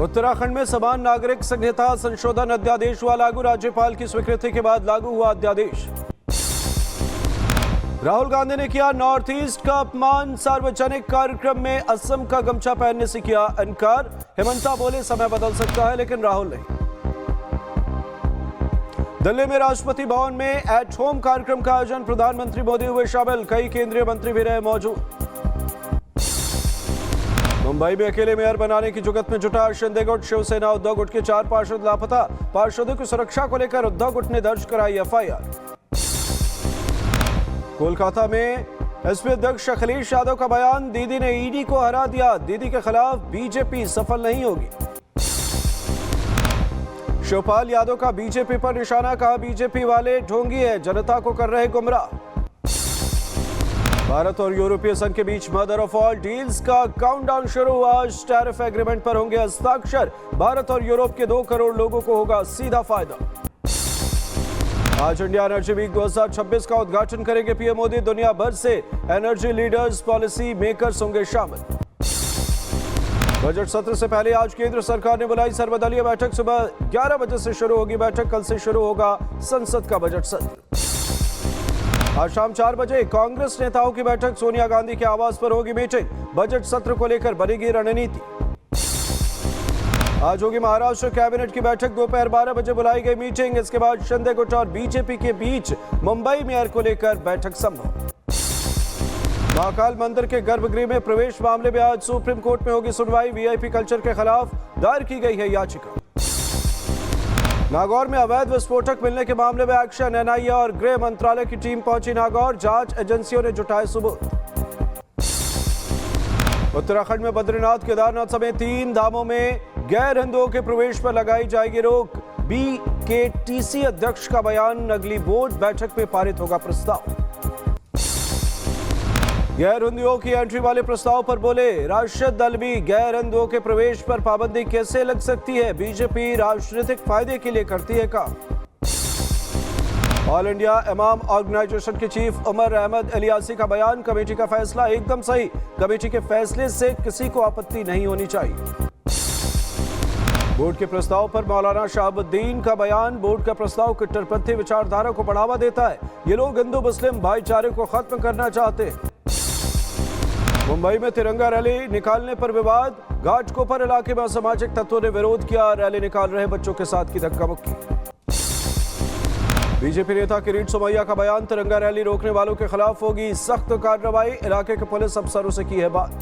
उत्तराखंड में समान नागरिक संहिता संशोधन अध्यादेश हुआ लागू। राज्यपाल की स्वीकृति के बाद लागू हुआ अध्यादेश। राहुल गांधी ने किया नॉर्थ ईस्ट का अपमान। सार्वजनिक कार्यक्रम में असम का गमछा पहनने से किया इनकार। हेमंता बोले समय बदल सकता है लेकिन राहुल नहीं। दिल्ली में राष्ट्रपति भवन में एट होम कार्यक्रम का आयोजन। प्रधानमंत्री मोदी हुए शामिल। कई केंद्रीय मंत्री भी रहे मौजूद। मुंबई में अकेले मेयर बनाने की जुगत में जुटा शिंदे गुट। शिवसेना उद्धव गुट के 4 पार्षद लापता। पार्षदों की सुरक्षा को लेकर उद्धव गुट ने दर्ज कराई एफआईआर। कोलकाता में एसपी अध्यक्ष अखिलेश यादव का बयान। दीदी ने ईडी को हरा दिया। दीदी के खिलाफ बीजेपी सफल नहीं होगी। शिवपाल यादव का बीजेपी पर निशाना। कहा बीजेपी वाले ढोंगी है, जनता को कर रहे गुमराह। भारत और यूरोपीय संघ के बीच मदर ऑफ ऑल डील्स का काउंटडाउन शुरू। आज टैरिफ एग्रीमेंट पर होंगे हस्ताक्षर। भारत और यूरोप के 2 करोड़ लोगों को होगा सीधा फायदा। आज इंडिया एनर्जी वीक 2026 का उद्घाटन करेंगे पीएम मोदी। दुनिया भर से एनर्जी लीडर्स, पॉलिसी मेकर्स होंगे शामिल। बजट सत्र से पहले आज केंद्र सरकार ने बुलाई सर्वदलीय बैठक। सुबह 11 बजे से शुरू होगी बैठक। कल से शुरू होगा संसद का बजट सत्र। आज शाम 4 बजे कांग्रेस नेताओं की बैठक। सोनिया गांधी के आवास पर होगी मीटिंग। बजट सत्र को लेकर बनेगी रणनीति। आज होगी महाराष्ट्र कैबिनेट की बैठक। दोपहर 12 बजे बुलाई गई मीटिंग। इसके बाद शिंदे गुट और बीजेपी के बीच मुंबई मेयर को लेकर बैठक संभव। महाकाल मंदिर के गर्भगृह में प्रवेश मामले में आज सुप्रीम कोर्ट में होगी सुनवाई। वीआईपी कल्चर के खिलाफ दायर की गई है याचिका। नागौर में अवैध विस्फोटक मिलने के मामले में एक्शन। एनआईए और गृह मंत्रालय की टीम पहुंची नागौर। जांच एजेंसियों ने जुटाए सबूत। उत्तराखंड में बद्रीनाथ, केदारनाथ समेत 3 धामों में गैर हिंदुओं के प्रवेश पर लगाई जाएगी रोक। बीकेटीसी अध्यक्ष का बयान। अगली बोर्ड बैठक में पारित होगा प्रस्ताव। गैर हिंदुओं की एंट्री वाले प्रस्ताव पर बोले राष्ट्रीय दल भी गैर हिंदुओं के प्रवेश पर पाबंदी कैसे लग सकती है। बीजेपी राजनीतिक फायदे के लिए करती है काम। ऑल इंडिया इमाम ऑर्गेनाइजेशन के चीफ उमर अहमद इलियासी का बयान। कमेटी का फैसला एकदम सही। कमेटी के फैसले से किसी को आपत्ति नहीं होनी चाहिए। बोर्ड के प्रस्ताव पर मौलाना शहाबुद्दीन का बयान। बोर्ड का प्रस्ताव कट्टरपंथी विचारधारा को बढ़ावा देता है। ये लोग हिंदू मुस्लिम भाईचारे को खत्म करना चाहते हैं। मुंबई में तिरंगा रैली निकालने पर विवाद। घाटकोपर इलाके में असामाजिक तत्वों ने विरोध किया। रैली निकाल रहे बच्चों के साथ की धक्का मुक्की। बीजेपी नेता किरीट सोमैया का बयान। तिरंगा रैली रोकने वालों के खिलाफ होगी सख्त कार्रवाई। इलाके के पुलिस अफसरों से की है बात।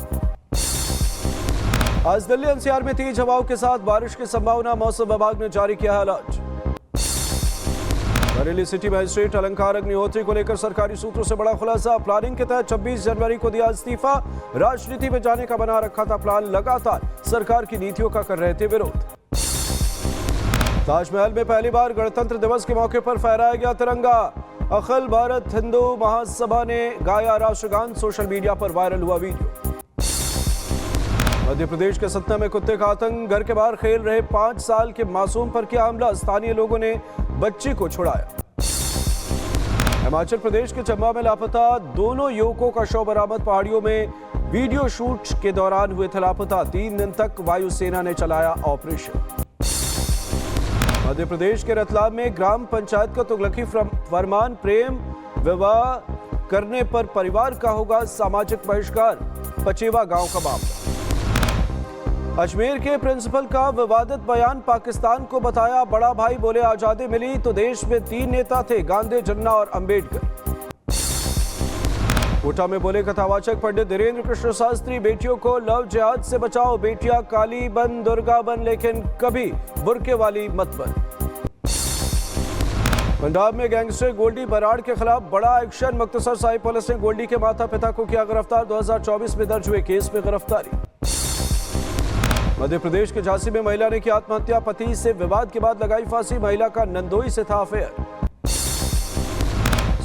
आज दिल्ली एनसीआर में तेज हवाओं के साथ बारिश की संभावना। मौसम विभाग ने जारी किया है अलर्ट। बरेली सिटी मजिस्ट्रेट अलंकार अग्निहोत्री को लेकर सरकारी सूत्रों से बड़ा खुलासा। प्लानिंग के तहत 26 जनवरी को दिया इस्तीफा। राजनीति में जाने का बना रखा था प्लान। लगातार सरकार की नीतियों का कर रहे थे विरोध। ताजमहल में पहली बार गणतंत्र दिवस के मौके पर फहराया गया तिरंगा। अखिल भारत हिंदू महासभा ने गाया राष्ट्रगान। सोशल मीडिया पर वायरल हुआ वीडियो। मध्य प्रदेश के सतना में कुत्ते का आतंक। घर के बाहर खेल रहे 5 साल के मासूम पर किया हमला। स्थानीय लोगों ने बच्ची को छुड़ाया। हिमाचल प्रदेश के चंबा में लापता 2 युवकों का शव बरामद। पहाड़ियों में वीडियो शूट के दौरान हुए थे लापता। 3 दिन तक वायुसेना ने चलाया ऑपरेशन। मध्य प्रदेश के रतलाम में ग्राम पंचायत का तुगलकी फरमान। प्रेम विवाह करने पर परिवार का होगा सामाजिक बहिष्कार। पचेवा गांव का मामला। अजमेर के प्रिंसिपल का विवादित बयान। पाकिस्तान को बताया बड़ा भाई। बोले आजादी मिली तो देश में 3 नेता थे, गांधी, जिन्ना और अंबेडकर। कोटा में बोले कथावाचक पंडित धीरेन्द्र कृष्ण शास्त्री। बेटियों को लव जिहाद से बचाओ। बेटियां काली बन, दुर्गा बन, लेकिन कभी बुर्के वाली मत बन। पंजाब में गैंगस्टर गोल्डी बराड़ के खिलाफ बड़ा एक्शन। मुक्तसर साहिब पुलिस ने गोल्डी के माता पिता को किया गिरफ्तार। 2024 में दर्ज हुए केस में गिरफ्तारी। मध्य प्रदेश के झांसी में महिला ने की आत्महत्या। पति से विवाद के बाद लगाई फांसी। महिला का नंदोई से था अफेयर।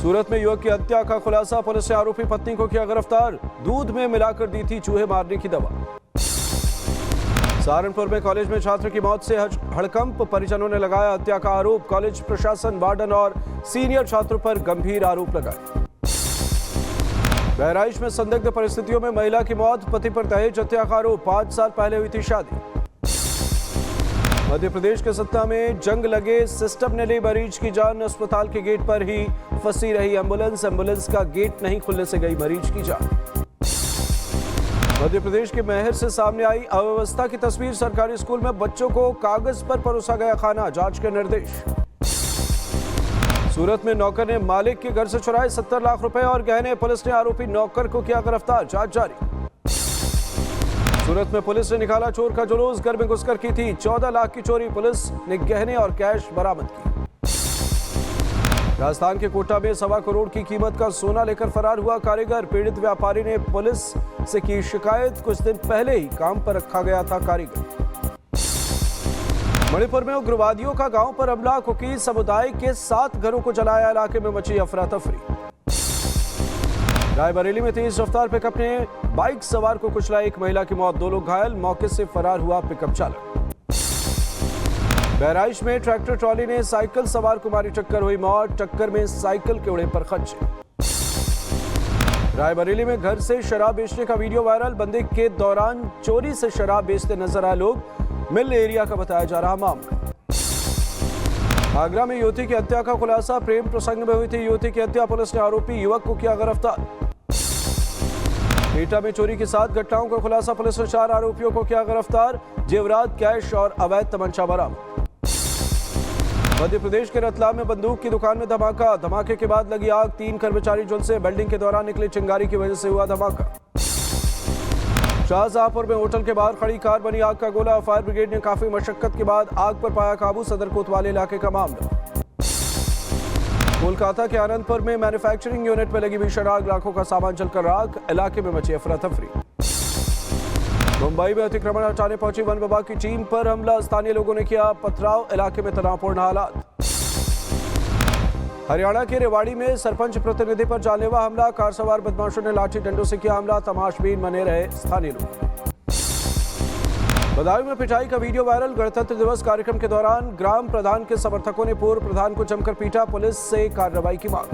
सूरत में युवक की हत्या का खुलासा। पुलिस ने आरोपी पत्नी को किया गिरफ्तार। दूध में मिलाकर दी थी चूहे मारने की दवा। सहारनपुर में कॉलेज में छात्र की मौत से हड़कंप। परिजनों ने लगाया हत्या का आरोप। कॉलेज प्रशासन, वार्डन और सीनियर छात्रों पर गंभीर आरोप लगाए। बहराइच में संदिग्ध परिस्थितियों में महिला की मौत। पति पर दहेज हत्या का आरोप। 5 साल पहले हुई थी शादी। मध्य प्रदेश के सतना में जंग लगे सिस्टम ने ली मरीज की जान। अस्पताल के गेट पर ही फंसी रही एम्बुलेंस का गेट नहीं खुलने से गई मरीज की जान। मध्य प्रदेश के मैहर से सामने आई अव्यवस्था की तस्वीर। सरकारी स्कूल में बच्चों को कागज पर परोसा गया खाना, जांच के निर्देश। सूरत में नौकर ने मालिक के घर से चुराए 70 लाख रुपए और गहने। पुलिस ने आरोपी नौकर को किया गिरफ्तार, जांच जारी। सूरत में पुलिस ने निकाला चोर का जुलूस। घर में घुसकर की थी 14 लाख की चोरी। पुलिस ने गहने और कैश बरामद की। राजस्थान के कोटा में 1.25 करोड़ की कीमत का सोना लेकर फरार हुआ कारीगर। पीड़ित व्यापारी ने पुलिस से की शिकायत। कुछ दिन पहले ही काम पर रखा गया था कारीगर। मणिपुर में उग्रवादियों का गांव पर हमला। कुकी समुदाय के 7 घरों को जलाया। इलाके में मची अफरा तफरी। रायबरेली में तेज रफ्तार पिकअप ने बाइक सवार को कुचला। 1 महिला की मौत, 2 लोग घायल। मौके से फरार हुआ पिकअप चालक। बहराइच में ट्रैक्टर ट्रॉली ने साइकिल सवार को मारी टक्कर, हुई मौत। टक्कर में साइकिल के उड़े पर खर्चे। रायबरेली में घर से शराब बेचने का वीडियो वायरल। बंदी के दौरान चोरी से शराब बेचते नजर आए लोग। मिल एरिया का बताया जा रहा मामला। आगरा में युवती की हत्या का खुलासा। प्रेम प्रसंग में हुई थी युवती की हत्या। पुलिस ने आरोपी युवक को किया गिरफ्तार। एटा में चोरी की 7 घटनाओं का खुलासा। पुलिस ने 4 आरोपियों को किया गिरफ्तार। जेवरात, कैश और अवैध तमंचा बरामद। मध्य प्रदेश के रतलाम में बंदूक की दुकान में धमाका। धमाके के बाद लगी आग। 3 कर्मचारी झुलसे। बिल्डिंग के दौरान निकली चिंगारी की वजह से हुआ धमाका। शाहजहांपुर में होटल के बाहर खड़ी कार बनी आग का गोला। फायर ब्रिगेड ने काफी मशक्कत के बाद आग पर पाया काबू। सदर कोतवाली इलाके का मामला। कोलकाता के आनंदपुर में मैन्युफैक्चरिंग यूनिट में लगी भीषण आग। लाखों का सामान जलकर राख। इलाके में मची अफरा तफरी। मुंबई में अतिक्रमण हटाने पहुंची वन विभाग की टीम पर हमला। स्थानीय लोगों ने किया पथराव। इलाके में तनावपूर्ण हालात। हरियाणा के रेवाड़ी में सरपंच प्रतिनिधि पर जानलेवा हमला। कार सवार बदमाशों ने लाठी डंडों से किया हमला। तमाशबीन बने रहे स्थानीय लोग। बदायूं में पिटाई का वीडियो वायरल। गणतंत्र दिवस कार्यक्रम के दौरान ग्राम प्रधान के समर्थकों ने पूर्व प्रधान को जमकर पीटा। पुलिस से कार्रवाई की मांग।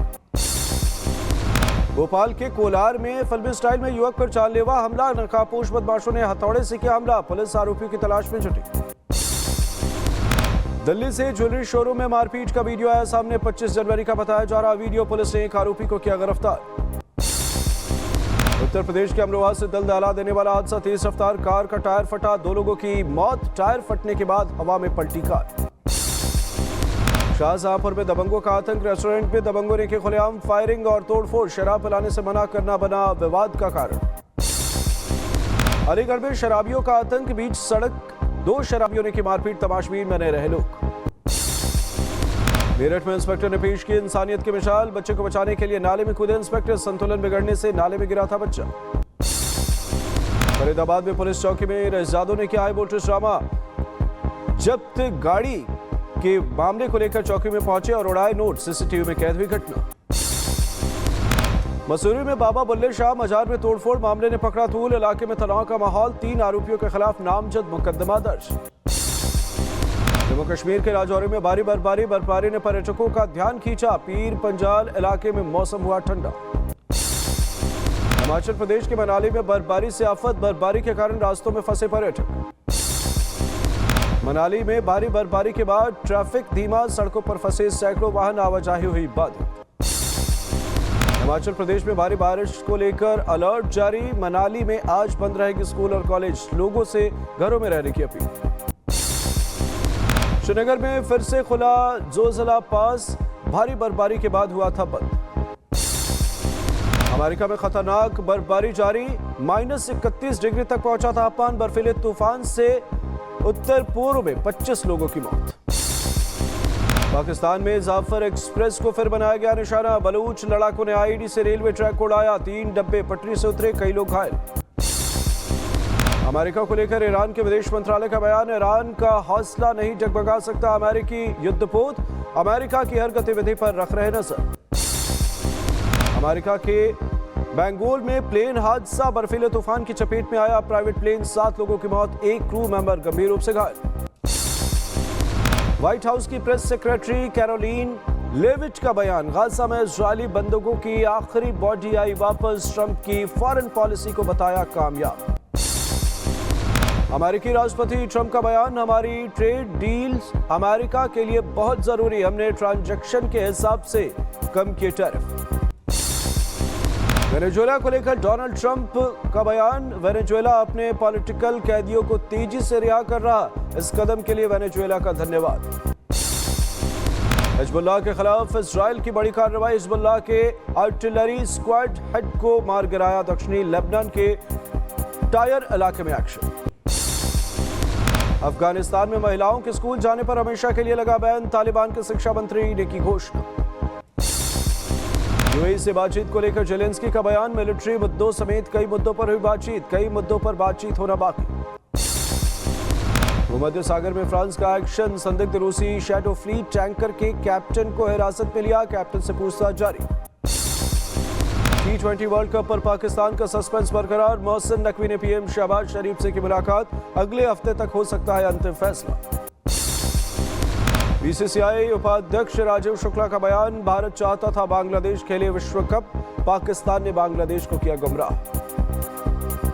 भोपाल के कोलार में फिल्मी स्टाइल में युवक पर जानलेवा हमला। नकाबपोश बदमाशों ने हथौड़े से किया हमला। पुलिस आरोपियों की तलाश में जुटी। दिल्ली से ज्वेलरी शोरूम में मारपीट का वीडियो आया सामने। 25 जनवरी का बताया जा रहा वीडियो। पुलिस ने एक आरोपी को किया गिरफ्तार। उत्तर प्रदेश के अमरोहा से दिल दहला देने वाला हादसा। तेज रफ्तार कार का टायर फटा। 2 लोगों की मौत। टायर फटने के बाद हवा में पलटी कार। शाहजहांपुर में दबंगों का आतंक। रेस्टोरेंट में दबंगों ने की खुलेआम फायरिंग और तोड़फोड़। शराब पिलाने से मना करना बना विवाद का कारण। अलीगढ़ में शराबियों का आतंक। बीच सड़क 2 शराबियों ने की मारपीट। तमाशबीन बने रहे लोग। मेरठ में इंस्पेक्टर ने पेश की इंसानियत की मिसाल। बच्चे को बचाने के लिए नाले में कूदे इंस्पेक्टर। संतुलन बिगड़ने से नाले में गिरा था बच्चा। फरीदाबाद में पुलिस चौकी में रहजादों ने किया हाई वोल्टेज ड्रामा। जब्त गाड़ी के मामले को लेकर चौकी में पहुंचे और उड़ाए नोट। सीसीटीवी में कैद हुई घटना। मसूरी में बाबा बुल्ले शाह मजार में तोड़फोड़। मामले ने पकड़ा तूल। इलाके में तनाव का माहौल। 3 आरोपियों के खिलाफ नामजद मुकदमा दर्ज। जम्मू कश्मीर के राजौरी में भारी बर्फबारी ने पर्यटकों का ध्यान खींचा। पीर पंजाल इलाके में मौसम हुआ ठंडा। हिमाचल प्रदेश के मनाली में बर्फबारी से आफत। बर्फबारी के कारण रास्तों में फंसे पर्यटक। मनाली में भारी बर्फबारी के बाद ट्रैफिक धीमा। सड़कों पर फंसे सैकड़ों वाहन। आवाजाही हुई बाधित। हिमाचल प्रदेश में भारी बारिश को लेकर अलर्ट जारी। मनाली में आज बंद रहेंगे स्कूल और कॉलेज। लोगों से घरों में रहने की अपील। श्रीनगर में फिर से खुला जोजिला पास। भारी बर्फबारी के बाद हुआ था बंद। अमेरिका में खतरनाक बर्फबारी जारी। -31 डिग्री तक पहुंचा तापमान। बर्फीले तूफान से उत्तर पूर्व में 25 लोगों की मौत। पाकिस्तान में जाफर एक्सप्रेस को फिर बनाया गया निशाना। बलूच लड़ाकों ने आईडी से रेलवे ट्रैक को उड़ाया। 3 डब्बे पटरी से उतरे। कई लोग घायल। अमेरिका को लेकर ईरान के विदेश मंत्रालय का बयान। ईरान का हौसला नहीं डगमगा सकता अमेरिकी युद्धपोत। अमेरिका की हर गतिविधि पर रख रहे नजर। अमेरिका के बेंगोल में प्लेन हादसा। बर्फीले तूफान की चपेट में आया प्राइवेट प्लेन। 7 लोगों की मौत। 1 क्रू मेंबर गंभीर रूप से घायल। व्हाइट हाउस की प्रेस सेक्रेटरी कैरोलिन लेविट का बयान। गाजा में इजरायली बंदूकों की आखिरी बॉडी आई वापस। ट्रंप की फॉरेन पॉलिसी को बताया कामयाब। अमेरिकी राष्ट्रपति ट्रंप का बयान, हमारी ट्रेड डील्स अमेरिका के लिए बहुत जरूरी, हमने ट्रांजैक्शन के हिसाब से कम किए टैरिफ। वेनेजुएला को लेकर डोनाल्ड ट्रंप का बयान, वेनेजुएला अपने पॉलिटिकल कैदियों को तेजी से रिहा कर रहा, इस कदम के लिए वेनेजुएला का धन्यवाद। हिजबुल्लाह के खिलाफ इजराइल की बड़ी कार्रवाई, हिजबुल्लाह के आर्टिलरी स्क्वाड हेड को मार गिराया, दक्षिणी लेबनान के टायर इलाके में एक्शन। अफगानिस्तान में महिलाओं के स्कूल जाने पर हमेशा के लिए लगा बैन, तालिबान के शिक्षा मंत्री ने की घोषणा। यूएई से बातचीत को लेकर जेलेंस्की का बयान, मिलिट्री मुद्दों समेत कई मुद्दों पर हुई बातचीत, कई मुद्दों पर बातचीत होना बाकी। भूमध्य सागर में फ्रांस का एक्शन, संदिग्ध रूसी शैडो फ्लीट टैंकर के कैप्टन को हिरासत में लिया, कैप्टन से पूछताछ जारी। T20 वर्ल्ड कप पर पाकिस्तान का सस्पेंस बरकरार, मोहसिन नकवी ने पीएम शहबाज शरीफ से की मुलाकात, अगले हफ्ते तक हो सकता है अंतिम फैसला। बीसीसीआई उपाध्यक्ष राजीव शुक्ला का बयान, भारत चाहता था बांग्लादेश खेले विश्व कप, पाकिस्तान ने बांग्लादेश को किया गुमराह।